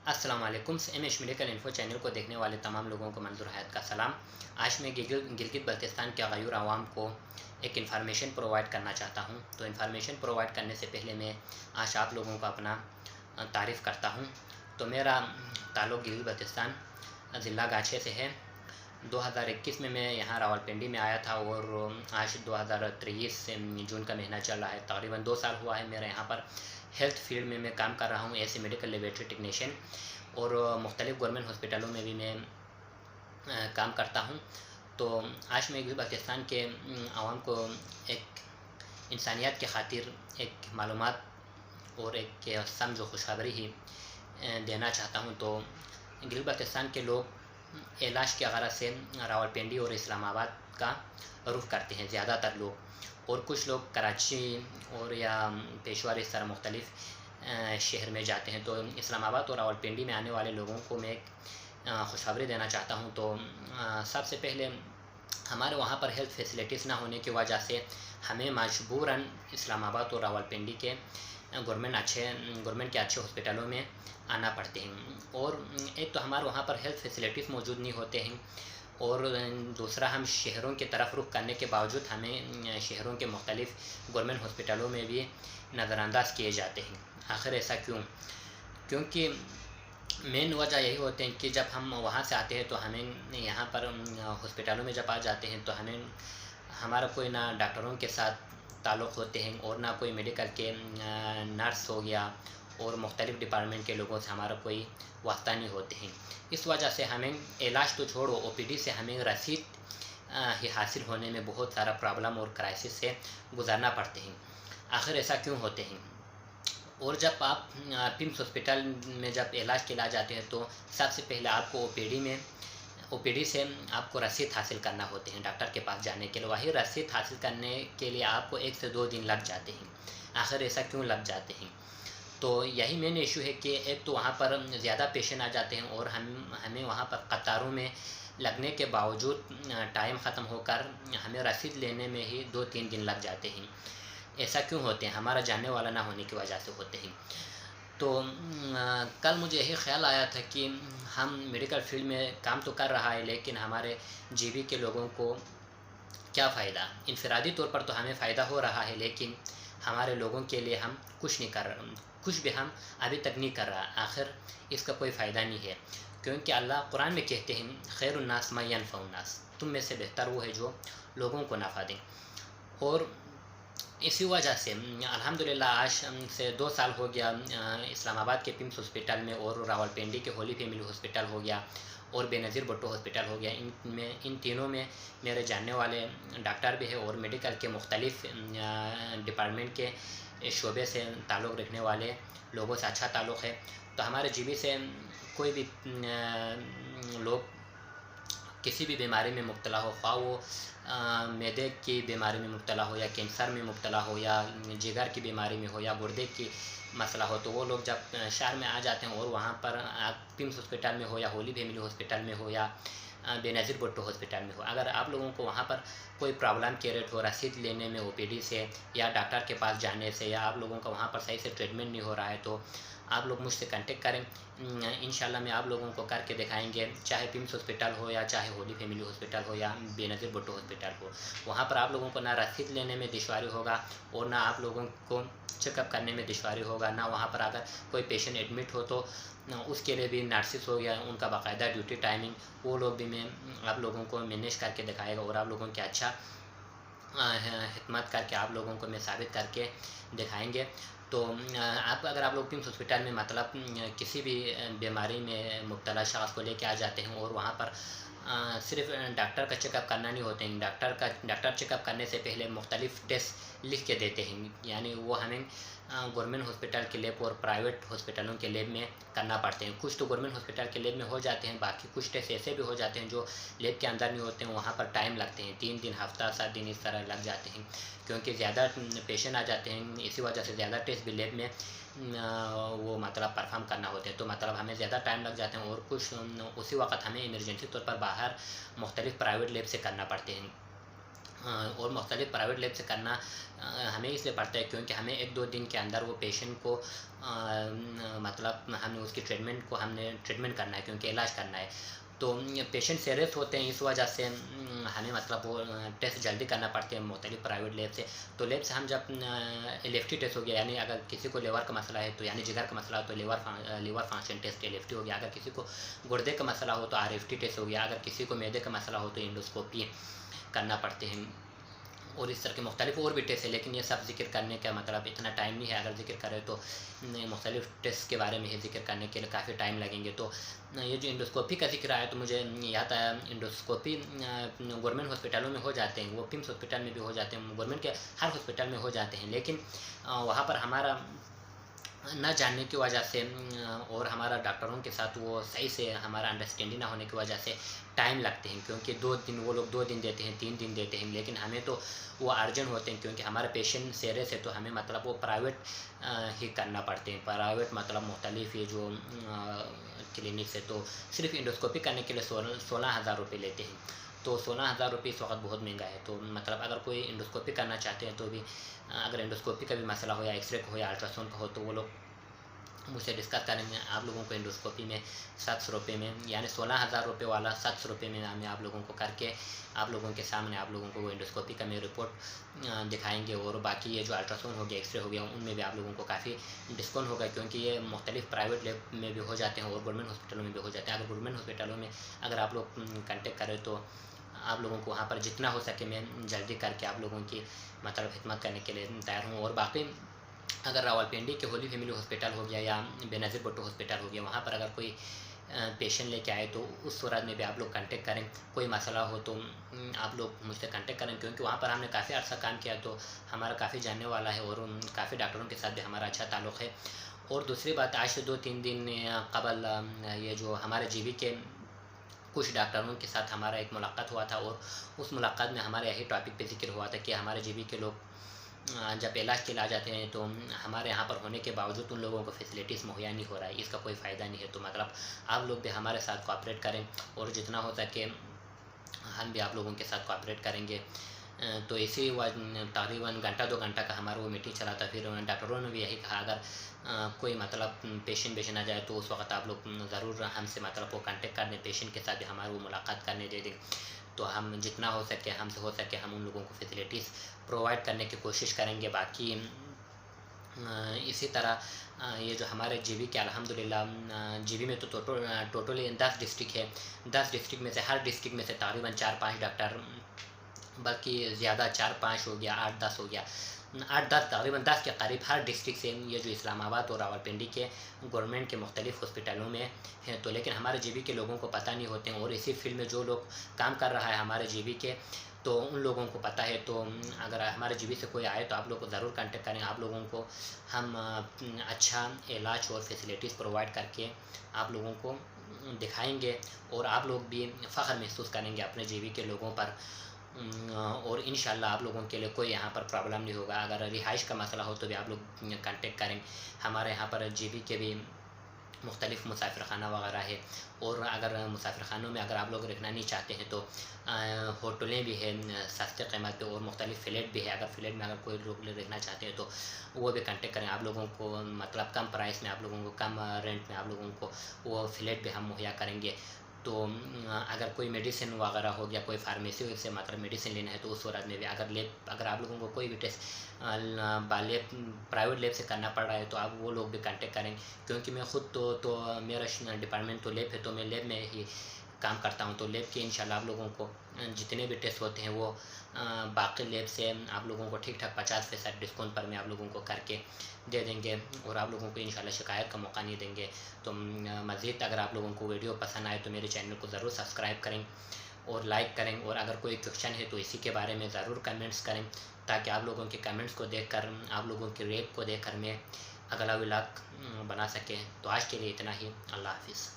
अस्सलाम वालेकुम। MH medical info channel को देखने वाले तमाम लोगों को मंजूर हयात का सलाम। आज मैं गिलगित बल्तिस्तान के गयूर आवाम को एक इन्फॉर्मेशन प्रोवाइड करना चाहता हूं। तो इन्फॉर्मेशन प्रोवाइड करने से पहले मैं आज आप लोगों को अपना तारीफ़ करता हूं। तो मेरा ताल्लुक़ गिलगित बल्तिस्तान ज़िला गाछे से है। 2021 में मैं यहाँ रावलपिंडी में आया था और आज 2023 से जून का महीना चल रहा है। तकरीबन 2 साल हुआ है मेरा यहाँ पर हेल्थ फील्ड में मैं काम कर रहा हूँ as a medical laboratory technician, और मुख्तलिफ़ गवर्नमेंट हॉस्पिटलों में भी मैं काम करता हूँ। तो आज मैं गिलगित बल्तिस्तान के आवाम को एक इंसानियत के खातिर एक मालूमात और एक समझो खुशखबरी ही देना चाहता हूँ। तो गिलगित बल्तिस्तान के लोग इलाज के गरज से रावलपिंडी और इस्लामाबाद का रुख करते हैं ज़्यादातर लोग, और कुछ लोग कराची और या पेशवार इस तरह मुख्तलिफ़ शहर में जाते हैं। तो इस्लामाबाद और रावलपिंडी में आने वाले लोगों को मैं एक खुशखबरी देना चाहता हूँ। तो सबसे पहले हमारे वहाँ पर हेल्थ फैसिलिटीज़ ना होने की वजह से हमें मजबूरन इस्लामाबाद और रावलपिंडी के गवर्नमेंट के अच्छे हॉस्पिटलों में आना पड़ते हैं। और एक तो हमारे वहाँ पर हेल्थ फैसिलिटीज़ मौजूद नहीं होते हैं, और दूसरा हम शहरों की तरफ रुख करने के बावजूद हमें शहरों के मुख्तलिफ़ गवर्नमेंट हॉस्पिटलों में भी नज़रअंदाज किए जाते हैं। आखिर ऐसा क्यों? क्योंकि मेन वजह यही होते हैं कि जब हम वहाँ से आते हैं तो हमें यहाँ पर हॉस्पिटलों में जब आ जाते हैं तो हमें हमारा कोई ना डॉक्टरों के साथ ताल्लुक़ होते हैं और ना कोई मेडिकल के नर्स हो गया और मुख्तलिफ़ डिपार्टमेंट के लोगों से हमारा कोई वास्ता नहीं होते हैं। इस वजह से हमें इलाज तो छोड़ो, ओपीडी से हमें रसीद ही हासिल होने में बहुत सारा प्रॉब्लम और क्राइसिस से गुजरना पड़ते हैं। आखिर ऐसा क्यों होते हैं? और जब आप पिम्स हॉस्पिटल में जब इलाज के लिए जाते हैं तो सबसे पहले आपको ओपीडी से आपको रसीद हासिल करना होते हैं डॉक्टर के पास जाने के लिए। वही रसीद हासिल करने के लिए आपको 1 से 2 दिन लग जाते हैं। आखिर ऐसा क्यों लग जाते हैं? तो यही मेन इशू है कि एक तो वहाँ पर ज़्यादा पेशेंट आ जाते हैं और हमें वहाँ पर कतारों में लगने के बावजूद टाइम ख़त्म होकर हमें रसीद लेने में ही 2-3 दिन लग जाते हैं। ऐसा क्यों होते हैं? हमारा जानने वाला ना होने की वजह से होते हैं। तो कल मुझे यही ख्याल आया था कि हम मेडिकल फील्ड में काम तो कर रहा है, लेकिन हमारे जीबी के लोगों को क्या फ़ायदा? इनफरादी तौर पर तो हमें फ़ायदा हो रहा है, लेकिन हमारे लोगों के लिए हम कुछ नहीं कर रहे, कुछ भी हम अभी तक नहीं कर रहा। आखिर इसका कोई फ़ायदा नहीं है, क्योंकि अल्लाह कुरान में कहते हैं खैरुन्नास मा यनफ़उन्नास, तुम में से बेहतर वो है जो लोगों को नफ़ा दें। और इसी वजह से अल्हम्दुलिल्लाह आज से 2 साल हो गया इस्लामाबाद के पिम्स हॉस्पिटल में, और रावलपिंडी के होली फैमिली हॉस्पिटल हो गया और बेनज़ीर भुट्टो हॉस्पिटल हो गया। इन तीनों में मेरे जानने वाले डॉक्टर भी है और मेडिकल के मुख्तलिफ़ डिपार्टमेंट के शोबे से ताल्लुक़ रखने वाले लोगों से अच्छा ताल्लुक़ है। तो हमारे जीबी से कोई भी लोग किसी भी बीमारी में मुब्तला हो, ख़्वाह वो मैदे की बीमारी में मुब्तला हो या कैंसर में मुब्तला हो या जिगर की बीमारी में हो या गुर्दे की मसला हो, तो वो लोग जब शहर में आ जाते हैं और वहाँ पर पिम्स हॉस्पिटल में हो या होली फैमिली हॉस्पिटल में हो या बेनज़ीर भुट्टो हॉस्पिटल में हो, अगर आप लोगों को वहाँ पर कोई प्रॉब्लम क्रिएट हो रसीद लेने में ओपीडी से या डॉक्टर के पास जाने से, या आप लोगों का वहाँ पर सही से ट्रीटमेंट नहीं हो रहा है, तो आप लोग मुझसे कांटेक्ट करें। इंशाल्लाह मैं आप लोगों को करके दिखाएंगे, चाहे पिम्स हॉस्पिटल हो या चाहे होली फैमिली हॉस्पिटल हो या बेनज़ीर भुट्टो हॉस्पिटल हो। वहाँ पर आप लोगों को ना रसीद लेने में दुश्वारी होगा और ना आप लोगों को चेकअप करने में दुश्वारी होगा। ना वहाँ पर अगर कोई पेशेंट एडमिट हो तो उसके लिए भी नर्सिस हो गया, उनका बाकायदा ड्यूटी टाइमिंग, वो लोग भी मैं आप लोगों को मैनेज करके दिखाएगा और आप लोगों के अच्छा हिकमत करके आप लोगों को मैं साबित करके दिखाएंगे। तो अगर आप लोग पिम्स हॉस्पिटल में मतलब किसी भी बीमारी में मुब्तला शख़्स को लेके आ जाते हैं और वहाँ पर सिर्फ डॉक्टर का चेकअप करना नहीं होते हैं, डॉक्टर चेकअप करने से पहले मुख्तलिफ़ टेस्ट लिख के देते हैं, यानी वो हमें गवर्नमेंट हॉस्पिटल के लैब और प्राइवेट हॉस्पिटलों के लैब में करना पड़ते हैं। कुछ तो गवर्नमेंट हॉस्पिटल के लैब में हो जाते हैं, बाकी कुछ टेस्ट ऐसे भी हो जाते हैं जो लैब के अंदर नहीं होते हैं, वहाँ पर टाइम लगते हैं, 3 दिन, हफ्ता, 7 दिन इस तरह लग जाते हैं, क्योंकि ज़्यादा पेशेंट आ जाते हैं। इसी वजह से ज़्यादा टेस्ट भी लैब में वो मतलब परफॉर्म करना होते हैं, तो मतलब हमें ज़्यादा टाइम लग जाते हैं और कुछ उसी वक्त हमें इमरजेंसी तौर पर बाहर मुख्तलिफ़ प्राइवेट लैब से करना पड़ते हैं। और मुख्तलिफ़ प्राइवेट लैब से करना हमें इसलिए पड़ता है क्योंकि हमें 1-2 दिन के अंदर वो पेशेंट को मतलब हमने उसकी हमने ट्रीटमेंट करना है, क्योंकि इलाज करना है। तो पेशेंट सीरियस होते हैं, इस वजह से हमें मतलब वो टेस्ट जल्दी करना पड़ते हैं मुख्तलिफ़ प्राइवेट लैब से। तो लैब से हम जब एलएफटी टेस्ट हो गया, यानी अगर किसी को लिवर का मसला है तो यानी जिगर का मसला हो तो लिवर फंक्शन टेस्ट एलएफटी हो गया। अगर किसी को गुर्दे का मसला हो तो आरएफटी टेस्ट हो गया। अगर किसी को मैदे का मसला हो तो एंडोस्कोपी करना पड़ते हैं। और इस तरह के मुख्तलिफ और भी टेस्ट है, लेकिन ये सब जिक्र करने का मतलब इतना टाइम नहीं है। अगर जिक्र करें तो मुख्तलिफ टेस्ट के बारे में ही जिक्र करने के लिए काफ़ी टाइम लगेंगे। तो ये जो इंडोस्कोपी का जिक्र आया तो मुझे याद आया, इंडोस्कोपी गवर्नमेंट हॉस्पिटलों में हो जाते हैं, वो पिम्स हॉस्पिटल में भी हो जाते हैं, गवर्नमेंट के हर हॉस्पिटल में हो जाते हैं। लेकिन वहाँ पर हमारा ना जानने की वजह से और हमारा डॉक्टरों के साथ वो सही से हमारा अंडरस्टैंडिंग ना होने की वजह से टाइम लगते हैं, क्योंकि 2 दिन वो लोग 2 दिन देते हैं, 3 दिन देते हैं, लेकिन हमें तो वो अर्जेंट होते हैं क्योंकि हमारे पेशेंट सीरियस है। तो हमें मतलब वो प्राइवेट ही करना पड़ते हैं। प्राइवेट मतलब मुख्तलिफ ये जो क्लिनिक है तो सिर्फ इंडोस्कोपी करने के लिए 16,000 रुपये लेते हैं। तो 16,000 रुपये इस वक्त बहुत महंगा है। तो मतलब अगर कोई इंडोस्कोपी करना चाहते हैं तो भी अगर इंडोस्कोपी का भी मसला हो या एक्सरे का हो या अल्ट्रासाउंड का हो तो वो लोग मुझसे डिस्कस करेंगे। आप लोगों को इंडोस्कोपी में 700 रुपये में, यानी 16,000 रुपये वाला 700 रुपये में हमें आप लोगों को करके आप लोगों के सामने आप लोगों को वो इंडोस्कोपी का में रिपोर्ट दिखाएंगे। और बाकी ये जो अल्ट्रासाउंड हो गया, एक्सरे हो गया, उनमें भी आप लोगों को काफ़ी डिस्काउंट होगा, क्योंकि ये मुख्तलिफ प्राइवेट लैब में भी हो जाते हैं और गवर्नमेंट हॉस्पिटलों में भी हो जाते हैं। अगर गवर्नमेंट हॉस्पिटलों में अगर आप लोग कंटेक्ट करें तो आप लोगों को वहाँ पर जितना हो सके मैं जल्दी करके आप लोगों की मतलब खिदमत करने के लिए तैयार हूँ। और बाकी अगर रावलपिंडी के होली फैमिली हॉस्पिटल हो गया या बेनज़ीर भुट्टो हॉस्पिटल हो गया, वहाँ पर अगर कोई पेशेंट लेके आए तो उस सूरत में भी आप लोग कांटेक्ट करें। कोई मसला हो तो आप लोग मुझसे कांटेक्ट करें, क्योंकि वहाँ पर हमने काफ़ी अर्सा काम किया तो हमारा काफ़ी जानने वाला है और काफ़ी डॉक्टरों के साथ भी हमारा अच्छा ताल्लुक़ है। और दूसरी बात, आज से 2-3 दिन कबल ये जो हमारे जीबी के कुछ डॉक्टरों के साथ हमारा एक मुलाकात हुआ था और उस मुलाकात में हमारे यही टॉपिक पे ज़िक्र हुआ था कि हमारे जीबी के लोग जब इलाज के लिए आ जाते हैं तो हमारे यहाँ पर होने के बावजूद उन लोगों को फैसिलिटीज़ मुहैया नहीं हो रहा है, इसका कोई फ़ायदा नहीं है। तो मतलब आप लोग भी हमारे साथ कोऑपरेट करें और जितना हो सके हम भी आप लोगों के साथ कोऑपरेट करेंगे। तो इसी तकरीबन घंटा 2 घंटा का हमारा वो मीटिंग चला था। फिर डॉक्टरों ने भी यही कहा, अगर कोई मतलब पेशेंट आ जाए तो उस वक्त आप लोग ज़रूर हमसे मतलब वो कांटेक्ट कर दें, पेशेंट के साथ भी हमारी वो मुलाकात करने दे दें। तो हम जितना हो सके हमसे हो सके हम उन लोगों को फैसिलिटीज़ प्रोवाइड करने की कोशिश करेंगे। बाकी इसी तरह ये जो हमारे जीबी के अल्हम्दुलिल्लाह जीबी में तो टोटली 10 डिस्ट्रिक्ट है। 10 डिस्ट्रिक्ट में से हर डिस्ट्रिक्ट में से तकरीबन 4-5 डॉक्टर, बल्कि ज़्यादा 4-5 हो गया, 8-10 हो गया, 8-10 तकरीबन 10 के करीब हर डिस्ट्रिक्ट से ये जो इस्लामाबाद और रावलपिंडी के गवर्नमेंट के मुख्तलिफ़ हॉस्पिटलों में हैं। तो लेकिन हमारे जीबी के लोगों को पता नहीं होते हैं और इसी फील्ड में जो लोग काम कर रहा है हमारे जीबी के, तो उन लोगों को पता है। तो अगर हमारे जीबी से कोई आए तो आप लोग को ज़रूर कांटेक्ट करें। आप लोगों को हम अच्छा इलाज और फैसिलिटीज़ प्रोवाइड करके आप लोगों को दिखाएंगे और आप लोग भी फ़ख्र महसूस करेंगे अपने जीबी के लोगों पर। और इंशाल्लाह आप लोगों के लिए कोई यहाँ पर प्रॉब्लम नहीं होगा। अगर रिहाइश का मसला हो तो भी आप लोग कांटेक्ट करें। हमारे यहाँ पर जीबी के भी मुख्तलिफ़ मुसाफिर खाना वगैरह है, और अगर मुसाफिर खानों में अगर आप लोग रहना नहीं चाहते हैं तो होटलें भी हैं सस्ते कीमत पे और मुख्तलिफ़ फ्लैट भी है। अगर फ्लैट में अगर कोई लोग रहना चाहते हैं तो वो भी कांटेक्ट करें। आप लोगों को मतलब कम प्राइस में, आप लोगों को कम रेंट में आप लोगों को वो फ्लैट भी हम मुहैया करेंगे। तो अगर कोई मेडिसिन वगैरह हो गया, कोई फार्मेसी से मतलब मेडिसिन लेना है तो उस सूरत में भी अगर आप लोगों को कोई भी टेस्ट लैब प्राइवेट लैब से करना पड़ रहा है तो आप वो लोग भी कांटेक्ट करें। क्योंकि मैं ख़ुद तो मेरा डिपार्टमेंट तो लैब है, तो मैं लैब में ही काम करता हूँ। तो लैब के इंशाल्लाह आप लोगों को जितने भी टेस्ट होते हैं वो बाकी लैब से आप लोगों को ठीक ठाक 50% डिस्काउंट पर मैं आप लोगों को करके दे देंगे और आप लोगों को इंशाल्लाह शिकायत का मौका नहीं देंगे। तो मज़ीद अगर आप लोगों को वीडियो पसंद आए तो मेरे चैनल को ज़रूर सब्सक्राइब करें और लाइक करें, और अगर कोई क्वेश्चन है तो इसी के बारे में ज़रूर कमेंट्स करें, ताकि आप लोगों के कमेंट्स को देखकर, आप लोगों की रेट को देखकर मैं अगला व्लॉग बना सकें। तो आज के लिए इतना ही। अल्लाह हाफ़िज़।